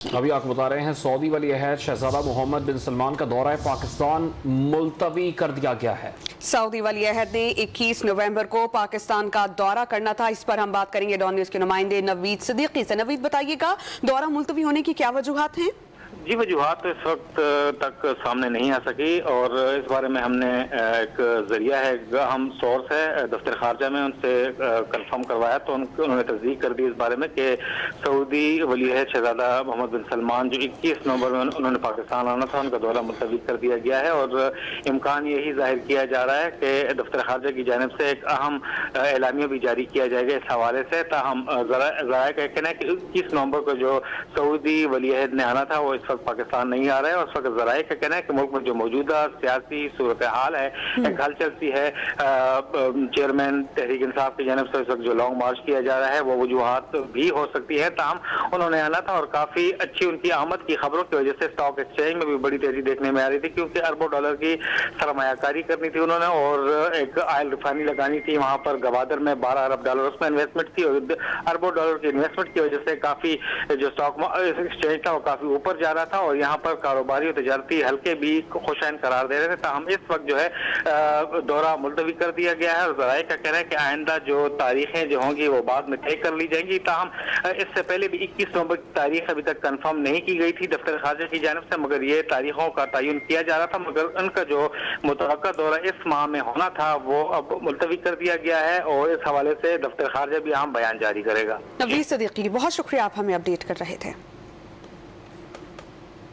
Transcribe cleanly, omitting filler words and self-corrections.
ابھی آپ بتا رہے ہیں سعودی ولی عہد شہزادہ محمد بن سلمان کا دورہ پاکستان ملتوی کر دیا گیا ہے۔ سعودی ولی عہد نے 21 نومبر کو پاکستان کا دورہ کرنا تھا۔ اس پر ہم بات کریں گے ڈان نیوز کے نمائندے نوید صدیقی سے۔ نوید، بتائیے گا دورہ ملتوی ہونے کی کیا وجوہات ہیں؟ جی، وجوہات اس وقت تک سامنے نہیں آ سکی اور اس بارے میں ہم نے ایک ذریعہ ہے، ہم سورس ہے دفتر خارجہ میں، ان سے کنفرم کروایا تو انہوں نے تصدیق کر دی اس بارے میں کہ سعودی ولی عہد شہزادہ محمد بن سلمان جو 21 نومبر میں انہوں نے پاکستان آنا تھا، ان کا دورہ ملتوی کر دیا گیا ہے اور امکان یہی ظاہر کیا جا رہا ہے کہ دفتر خارجہ کی جانب سے ایک اہم اعلامیہ بھی جاری کیا جائے گا اس حوالے سے۔ تاہم ذرائع کا کہنا ہے کہ 21 نومبر کو جو سعودی ولی عہد نے آنا تھا وہ اس وقت پاکستان نہیں آ رہا ہے، اور اس وقت ذرائع کا کہنا ہے کہ ملک میں جو موجودہ سیاسی صورتحال ہے، ایک ہلچل سی ہے، چیئرمین تحریک انصاف کی جانب سے اس وقت جو لانگ مارچ کیا جا رہا ہے وہ وجوہات بھی ہو سکتی ہے۔ تاہم انہوں نے آنا تھا اور کافی اچھی ان کی آمد کی خبروں کی وجہ سے اسٹاک ایکسچینج میں بھی بڑی تیزی دیکھنے میں آ رہی تھی، کیونکہ اربوں ڈالر کی سرمایہ کاری کرنی تھی انہوں نے اور ایک آئل ریفائنری لگانی تھی وہاں پر گوادر میں 12 ارب ڈالر اس میں انویسٹمنٹ تھی، اور اربوں ڈالر کی انویسٹمنٹ کی وجہ سے کافی جو اسٹاک ایکسچینج تھا وہ کافی اوپر جا رہا تھا اور یہاں پر کاروباری اور تجارتی حلقے بھی خوشائن قرار دے رہے تھے۔ تاہم اس وقت جو ہے دورہ ملتوی کر دیا گیا ہے اور ذرائع کا کہنا ہے کہ آئندہ جو تاریخیں جو ہوں گی وہ بعد میں طے کر لی جائیں گی۔ تاہم اس سے پہلے بھی 21 نومبر کی تاریخ ابھی تک کنفرم نہیں کی گئی تھی دفتر خارجہ کی جانب سے، مگر یہ تاریخوں کا تعین کیا جا رہا تھا، مگر ان کا جو متوقع دورہ اس ماہ میں ہونا تھا وہ اب ملتوی کر دیا گیا ہے اور اس حوالے سے دفتر خارجہ بھی اہم بیان جاری کرے گا۔ نوید صدیقی، بہت شکریہ، آپ ہمیں اپڈیٹ کر رہے تھے۔